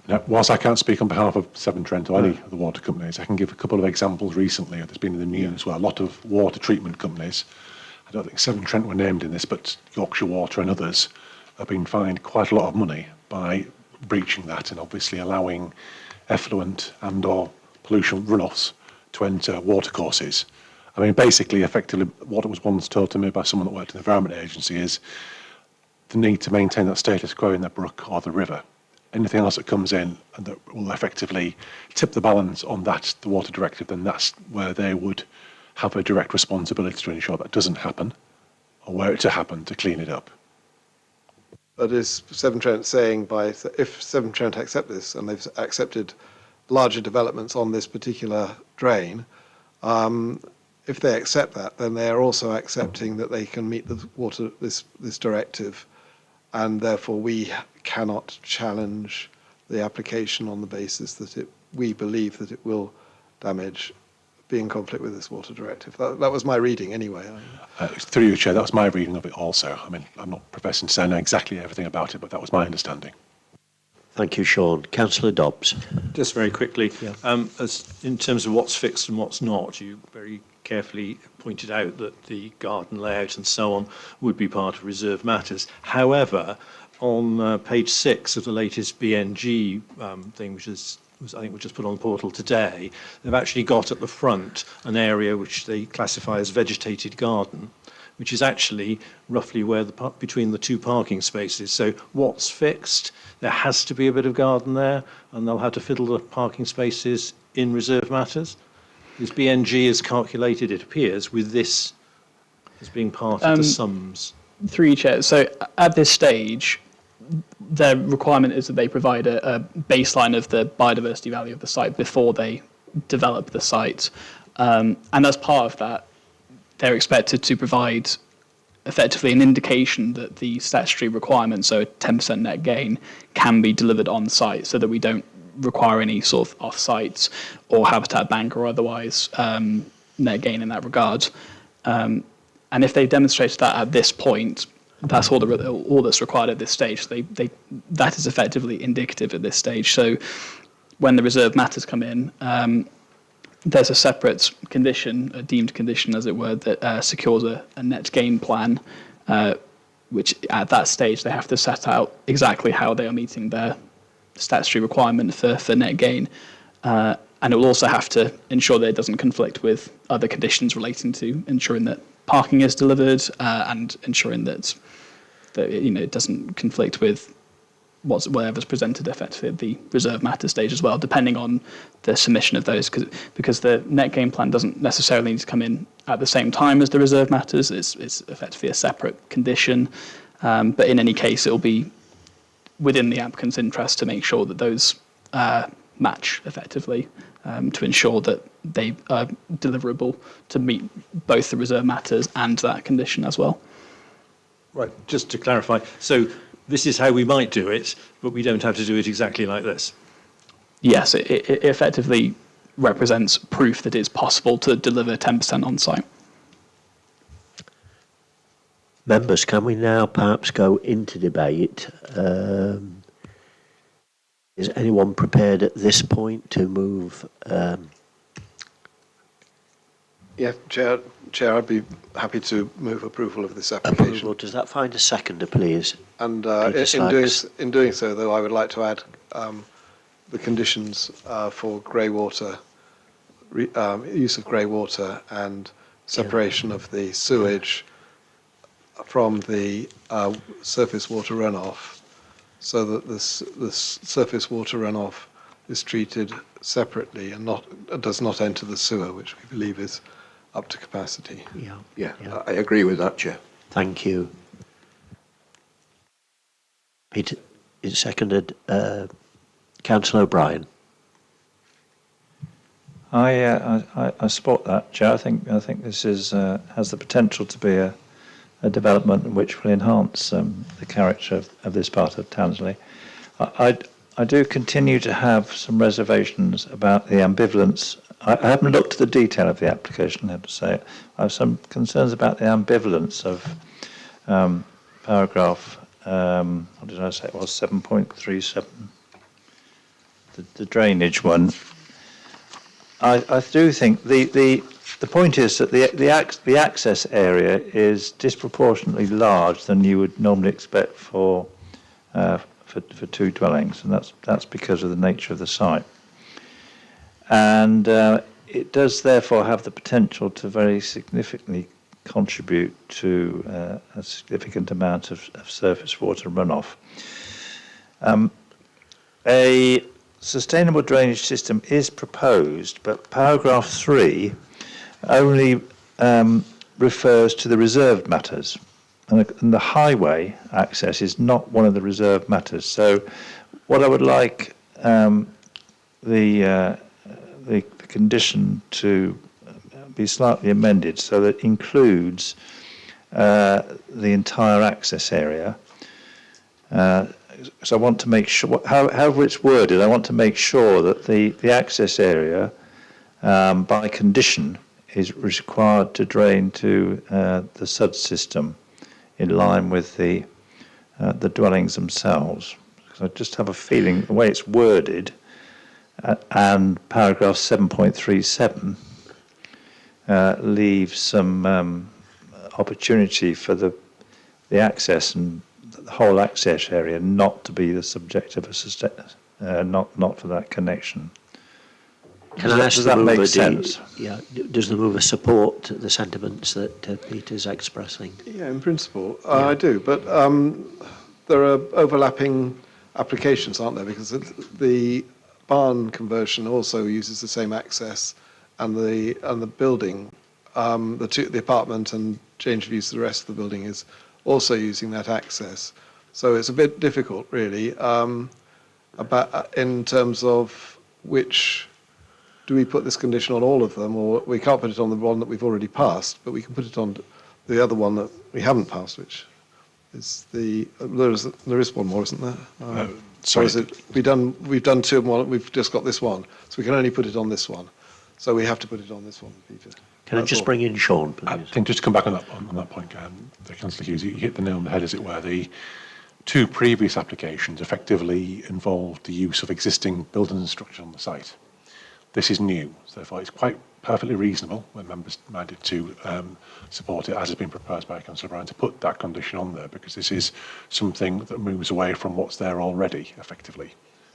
Now, whilst I can't speak on behalf of Severn Trent or any of the water companies, I can give a couple of examples recently. There's been in the news where a lot of water treatment companies, I don't think Severn Trent were named in this, but Yorkshire Water and others have been fined quite a lot of money by breaching that and obviously allowing effluent and or pollution runoffs to enter watercourses. I mean, basically, effectively, what was once told to me by someone that worked in the Environment Agency is the need to maintain that status quo in the brook or the river. Anything else that comes in and that will effectively tip the balance on that, the water directive, then that's where they would have a direct responsibility to ensure that doesn't happen, or were it to happen, to clean it up. But is Severn Trent saying if Severn Trent accept this, and they've accepted larger developments on this particular drain, if they accept that, then they are also accepting that they can meet this directive, and therefore we cannot challenge the application on the basis that we believe that it will be in conflict with this water directive. That was my reading anyway. Through you, Chair, that was my reading of it also. I mean, I'm not professing to know exactly everything about it, but that was my understanding. Thank you, Sean. Councillor Dobbs. Just very quickly, as in terms of what's fixed and what's not, you very carefully pointed out that the garden layout and so on would be part of reserve matters. However, on page 6 of the latest BNG thing, which I think was just put on the portal today, they've actually got at the front an area which they classify as vegetated garden, which is actually roughly where between the two parking spaces. So what's fixed? There has to be a bit of garden there, and they'll have to fiddle the parking spaces in reserve matters. Because BNG has calculated, it appears, with this as being part of the sums. Through you, Chair. So at this stage, their requirement is that they provide a baseline of the biodiversity value of the site before they develop the site. And as part of that, they're expected to provide effectively an indication that the statutory requirement, so a 10% net gain, can be delivered on site, so that we don't require any sort of off-site or habitat bank or otherwise net gain in that regard. And if they've demonstrated that at this point, that's all that's required at this stage. That is effectively indicative at this stage. So when the reserve matters come in, there's a separate condition, a deemed condition, as it were, that secures a net gain plan, which at that stage they have to set out exactly how they are meeting their statutory requirement for net gain. And it will also have to ensure that it doesn't conflict with other conditions relating to ensuring that parking is delivered and ensuring that it doesn't conflict with whatever's presented effectively at the reserve matter stage as well, depending on the submission of those, because the net gain plan doesn't necessarily need to come in at the same time as the reserve matters. It's effectively a separate condition, but in any case it will be within the applicant's interest to make sure that those match effectively, to ensure that they are deliverable to meet both the reserve matters and that condition as well. Right, just to clarify, so this is how we might do it, but we don't have to do it exactly like this. Yes, it effectively represents proof that it's possible to deliver 10% on site. Members, can we now perhaps go into debate? Is anyone prepared at this point to move? Yeah, Chair, I'd be happy to move approval of this application. Approval. Does that find a seconder, please? And in doing so, though, I would like to add the conditions for grey water, use of grey water and separation of the sewage from the surface water runoff, so that this surface water runoff is treated separately and does not enter the sewer, which we believe is up to capacity. Yeah, I agree with that, Chair. Thank you. Peter, is seconded. Councillor O'Brien. I support that, Chair. I think this is has the potential to be a development which will enhance the character of this part of Tansley. I do continue to have some reservations about the ambivalence. I haven't looked at the detail of the application, I have to say. I have some concerns about the ambivalence of paragraph, what did I say, it was 7.37, the drainage one. I do think the point is that the access area is disproportionately large than you would normally expect for two dwellings, and that's because of the nature of the site. And it does therefore have the potential to very significantly contribute to a significant amount of surface water runoff. A sustainable drainage system is proposed, but paragraph 3 only refers to the reserved matters. And the highway access is not one of the reserved matters. So what I would like the condition to be slightly amended so that it includes the entire access area. So I want to make sure, however it's worded, I want to make sure that the access area, by condition, is required to drain to the SUD system in line with the dwellings themselves. Because I just have a feeling the way it's worded, and paragraph 7.37 leaves some opportunity for the access and the whole access area not to be the subject of a not for that connection. Does that make sense? Yeah. Does the mover support the sentiments that Peter's expressing? Yeah, in principle, I do. But there are overlapping applications, aren't there? Because the barn conversion also uses the same access, and the building, the apartment and change of use of the rest of the building is also using that access. So it's a bit difficult, really, about in terms of which. Do we put this condition on all of them, or we can't put it on the one that we've already passed, but we can put it on the other one that we haven't passed, which is there is one more, isn't there? Sorry. Or is it we've done two and one, we've just got this one, so we can only put it on this one. So we have to put it on this one, Peter. Can I just bring in Sean, please? I think just to come back on that point, Councillor Hughes, you hit the nail on the head, as it were. The two previous applications effectively involved the use of existing buildings and structure on the site. This is new, so therefore it's quite perfectly reasonable when members minded to support it, as has been proposed by Councillor Bryan, to put that condition on there, because this is something that moves away from what's there already, effectively.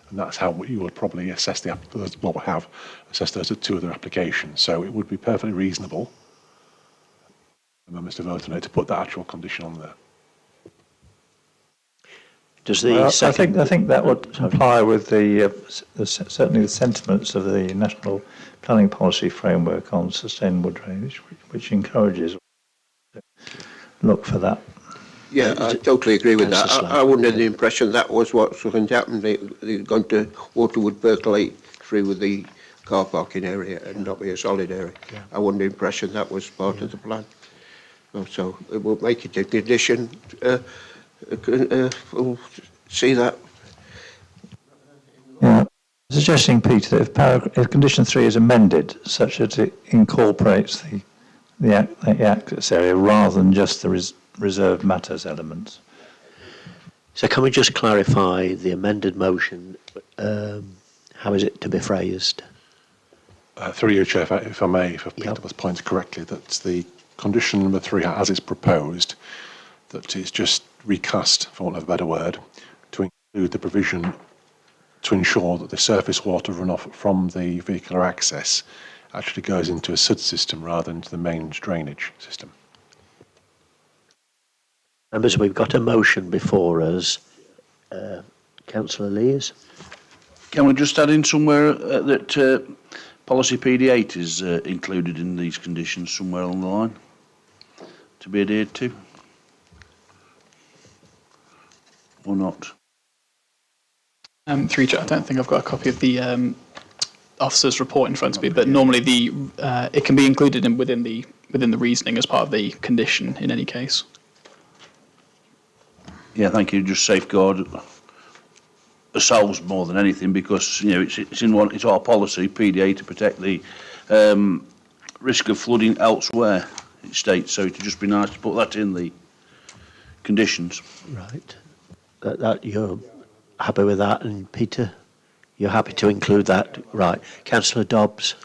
And that's how you would probably assess those two other applications. So it would be perfectly reasonable for members to vote on it to put that actual condition on there. Does the second... I think that would comply with certainly the sentiments of the National Planning Policy Framework on Sustainable Drainage, which encourages to look for that. Yeah, I totally agree with that. I was under the impression that was what's going to happen. They're going to, water would percolate through with the car parking area and not be a solid area. Yeah. I was under the impression that was part of the plan. So it will make it a condition. We'll see that. Yeah, suggesting, Peter, that if condition 3 is amended such that it incorporates the access area rather than just the reserved matters elements. So can we just clarify the amended motion? How is it to be phrased? Through you, Chair, if I may, if Peter was pointed correctly, that the condition number 3, as it's proposed, that is just recast, for want of a better word, to include the provision to ensure that the surface water runoff from the vehicular access actually goes into a SUD system rather than to the mains drainage system. Members, we've got a motion before us. Councillor Lees? Can we just add in somewhere that policy PD8 is included in these conditions somewhere along the line to be adhered to? Or not? Through Chair, I don't think I've got a copy of the officer's report in front of me, but normally it can be included within the reasoning as part of the condition in any case. Yeah, thank you. Just safeguard ourselves more than anything, because it's our policy PD8 to protect the risk of flooding elsewhere. It states so. It'd just be nice to put that in the conditions. Right. That you're happy with that, and Peter, you're happy to include that, right? Councillor Dobbs.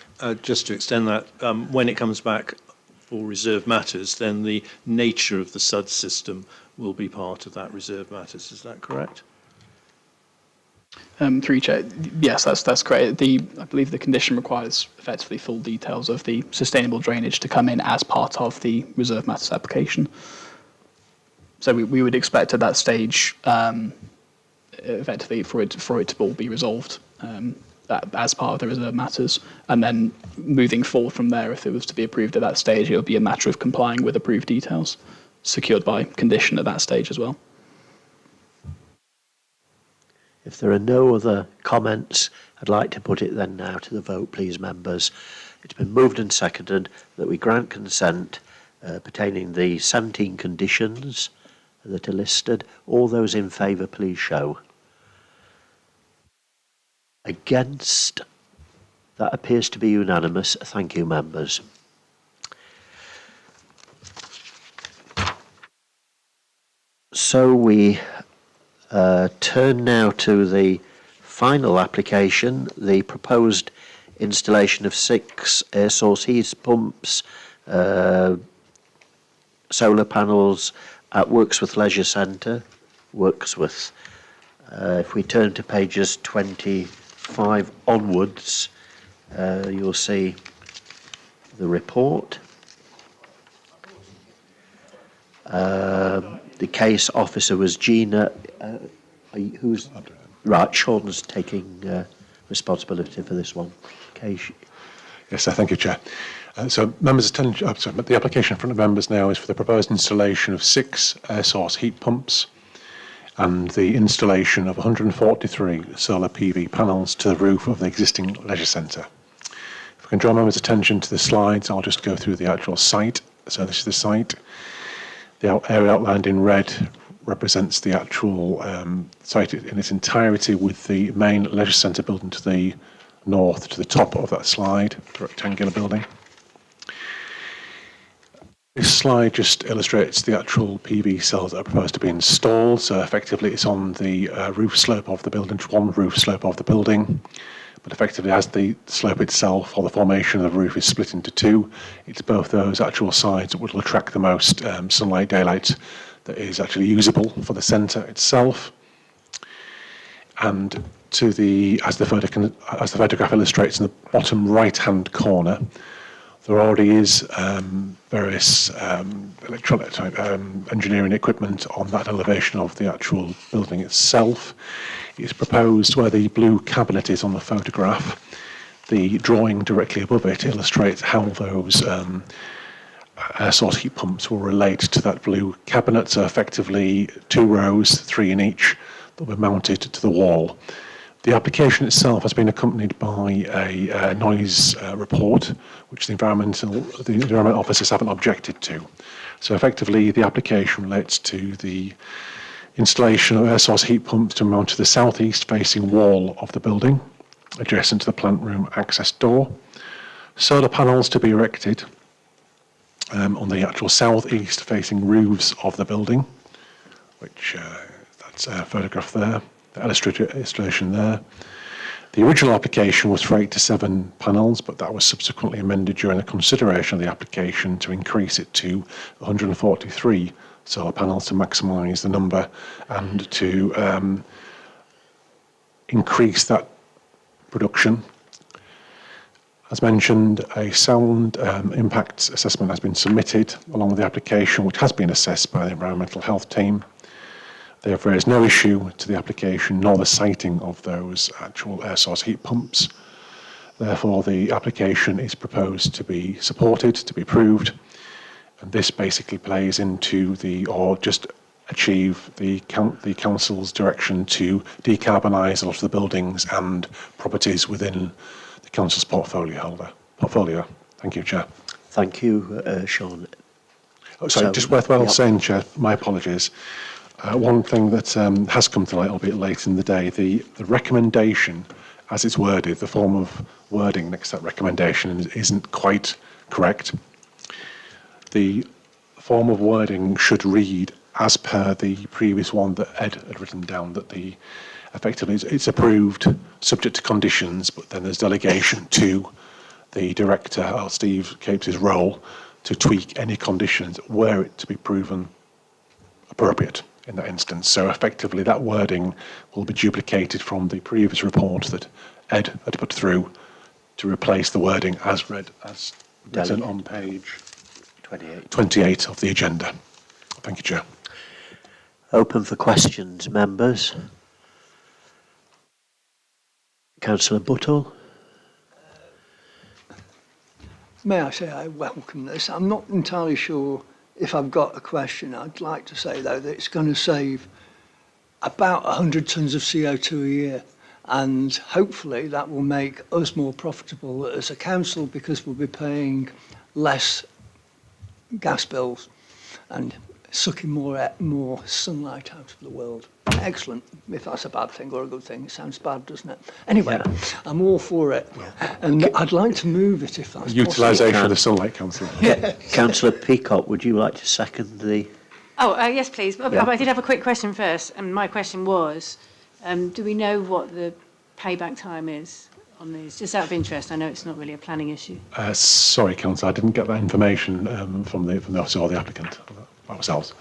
Just to extend that, when it comes back for reserved matters, then the nature of the SUD system will be part of that reserved matters. Is that correct? Through Chair, yes, that's correct. I believe the condition requires effectively full details of the sustainable drainage to come in as part of the reserved matters application. So we would expect at that stage, effectively, for it to all be resolved as part of the reserve matters, and then moving forward from there, if it was to be approved at that stage, it would be a matter of complying with approved details, secured by condition at that stage as well. If there are no other comments, I'd like to put it then now to the vote, please, members. It's been moved and seconded that we grant consent pertaining the 17 conditions that are listed. All those in favour, please show. Against? That appears to be unanimous. Thank you, members. So we turn now to the final application, the proposed installation of 6 air source heat pumps, solar panels at Wirksworth Leisure Centre, Wirksworth. If we turn to pages 25 onwards, you'll see the report. The case officer was Gina. Who's right? Sean's taking responsibility for this one. Case. Yes, thank you, Chair. So, members' attention. The application in front of members now is for the proposed installation of 6 air source heat pumps and the installation of 143 solar PV panels to the roof of the existing leisure centre. If I can draw members' attention to the slides, I'll just go through the actual site. So this is the site. The area outlined in red represents the actual site in its entirety, with the main leisure centre building to the north, to the top of that slide, the rectangular building. This slide just illustrates the actual PV cells that are proposed to be installed. So effectively it's on the roof slope of the building, just one roof slope of the building. But effectively, as the slope itself or the formation of the roof is split into 2, it's both those actual sides that will attract the most sunlight, daylight that is actually usable for the centre itself. And to the, as the photograph illustrates, in the bottom right-hand corner, there already is various electronic engineering equipment on that elevation of the actual building itself. It's proposed where the blue cabinet is on the photograph. The drawing directly above it illustrates how those air source heat pumps will relate to that blue cabinet. So effectively 2 rows, 3 in each, that will be mounted to the wall. The application itself has been accompanied by a noise report, which the environment officers haven't objected to. So effectively, the application relates to the installation of air source heat pumps to mount to the southeast facing wall of the building, adjacent to the plant room access door. Solar panels to be erected on the actual southeast facing roofs of the building, which that's a photograph there. Illustration there. The original application was for 8 to 7 panels, but that was subsequently amended during the consideration of the application to increase it to 143 solar panels to maximise the number and to increase that production. As mentioned, a sound impact assessment has been submitted along with the application, which has been assessed by the environmental health team. Therefore, there is no issue to the application nor the siting of those actual air source heat pumps. Therefore, the application is proposed to be supported, to be approved, and this basically plays into or just achieve the council's direction to decarbonise a lot of the buildings and properties within the council's portfolio. Thank you, Chair. Thank you, Sean. Sorry, just worthwhile saying, Chair, my apologies. One thing that has come to light, albeit late in the day, the recommendation, as it's worded, the form of wording next to that recommendation isn't quite correct. The form of wording should read, as per the previous one that Ed had written down, that effectively it's approved subject to conditions, but then there's delegation to the director, or Steve Capes' role, to tweak any conditions were it to be proven appropriate in that instance. So effectively that wording will be duplicated from the previous report that Ed had put through to replace the wording as written on page 28 of the agenda. Thank you, Chair. Open for questions, members. Councillor Buttle. May I say I welcome this? I'm not entirely sure if I've got a question. I'd like to say, though, that it's going to save about 100 tonnes of CO2 a year. And hopefully that will make us more profitable as a council because we'll be paying less gas bills and sucking more sunlight out of the world. Excellent. If that's a bad thing or a good thing, it sounds bad, doesn't it? Anyway, I'm all for it. And I'd like to move it if that's Utilisation possible. of the sunlight, Councillor. Councillor Peacock, would you like to second the... Oh, yes, please. But Yeah. I did have a quick question first, and my question was, do we know what the payback time is on these? Just out of interest, I know it's not really a planning issue. Sorry, Councillor, I didn't get that information from the officer or the applicant, ourselves.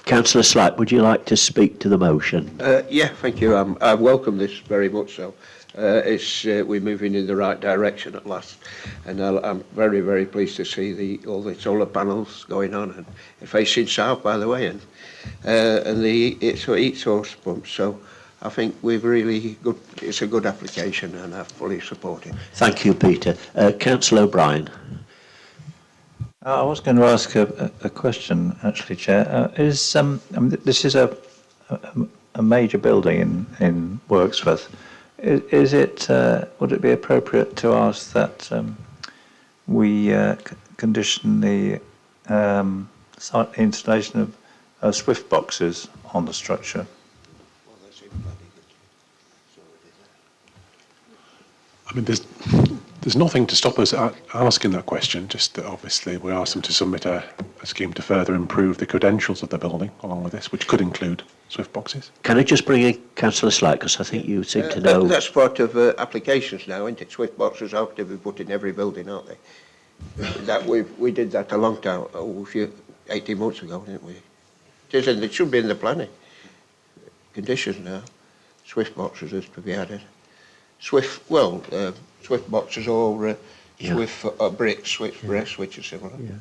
Councillor Slack, would you like to speak to the motion? Yeah, thank you. I welcome this very much so. We're moving in the right direction at last, and I'm very, very pleased to see all the solar panels going on and facing south, by the way, and the heat source pumps. So I think we've really good. It's a good application, and I fully support it. Thank you, Peter. Councillor O'Brien. I was going to ask a question, actually, Chair. This is a major building in Wirksworth. Would it be appropriate to ask that we condition the installation of Swift boxes on the structure? I mean, there's nothing to stop us asking that question, just that obviously we asked them to submit a scheme to further improve the credentials of the building along with this, which could include Swift boxes. Can I just bring in Councillor Slack, because I think you seem to know... That's part of applications now, isn't it? Swift boxes have to be put in every building, aren't they? We did that a long time, 18 months ago, didn't we? It should be in the planning conditions now. Swift boxes is to be added. Swift boxes or Swift bricks, Swift breasts, which is similar. Yeah.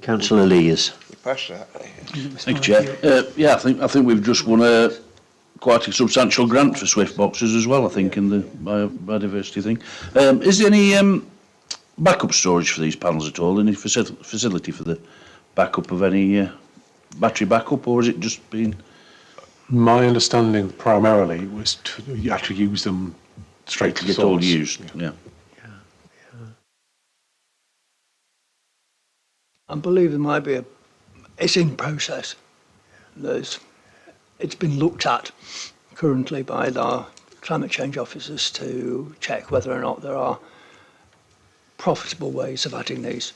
Councillor Lees. Pass that. Thank you, Chair. Yeah, I think we've just won quite a substantial grant for Swift boxes as well, I think, in the biodiversity thing. Is there any backup storage for these panels at all? Any facility for the backup of any battery backup, or is it just been... My understanding primarily was to actually use them straight to the get all source. used, yeah. I believe there might be it's in process. It's been looked at currently by our climate change officers to check whether or not there are profitable ways of adding these.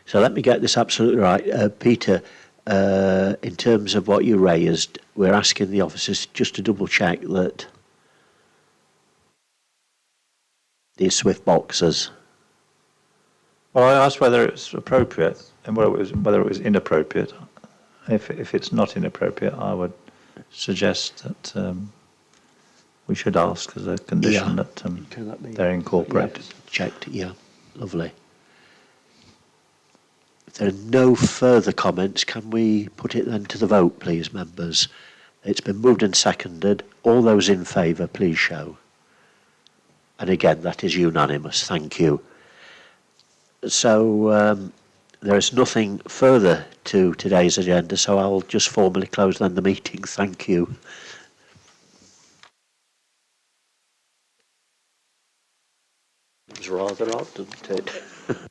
So let me get this absolutely right. Peter, in terms of what you raised, we're asking the officers just to double check that these Swift boxes... Well, I asked whether it was appropriate and whether it was inappropriate. If it's not inappropriate, I would suggest that we should ask as a condition that they're incorporated. Yeah, checked, yeah. Lovely. If there are no further comments, can we put it then to the vote, please, members? It's been moved and seconded. All those in favour, please show. And again, that is unanimous. Thank you. So there is nothing further to today's agenda, so I'll just formally close then the meeting. Thank you. It was rather odd, didn't it?